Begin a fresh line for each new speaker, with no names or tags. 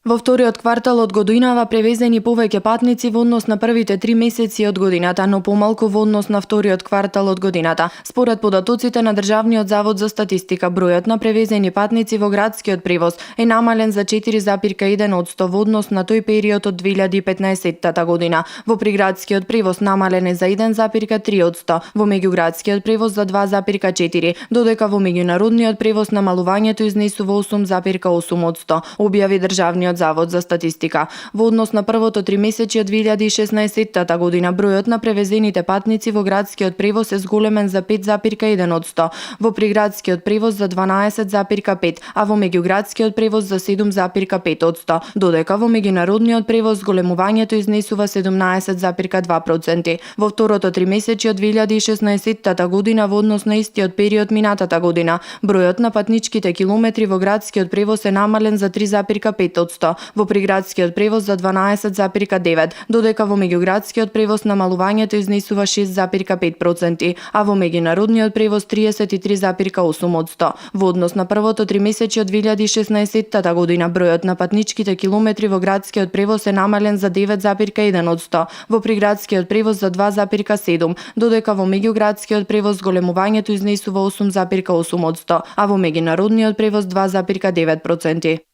Во вториот квартал од годинава превезени повеќе патници во однос на првите 3 месеци од годината, но помалку во однос на вториот квартал од годината. Според податоците на Државниот завод за статистика, бројот на превезени патници во градскиот превоз е намален за 4,1% во однос на тој период од 2015 година. Во приградскиот превоз намален е за 1,3%, во меѓуградскиот превоз за 2,4%, додека во меѓународниот превоз намалувањето изнесува 8,8%, објави Државниот завод за статистика. Во однос на првото тримесечје од 2016 година, бројот на превезените патници во градскиот превоз е зголемен за 5,1%, во приградскиот превоз за 12,5%, а во меѓуградскиот превоз за 7,5%, додека во меѓународниот превоз зголемувањето изнесува 17,2%. Во второто тримесечје од 2016 година во однос на истиот период минатата година, бројот на патничките километри во градскиот превоз е намален за 3,5%, во приградскиот превоз за 12,9%, додека во меѓуградскиот превоз намалувањето изнесува 6,5%, а во меѓународниот превоз 33,8%. Во однос на првото тримесечје од 2016 година, бројот на патничките километри во градскиот превоз е намален за 9,1%, во приградскиот превоз за 2,7%, додека во меѓуградскиот превоз зголемувањето изнесува 8,8%, а во меѓународниот превоз 2,9%.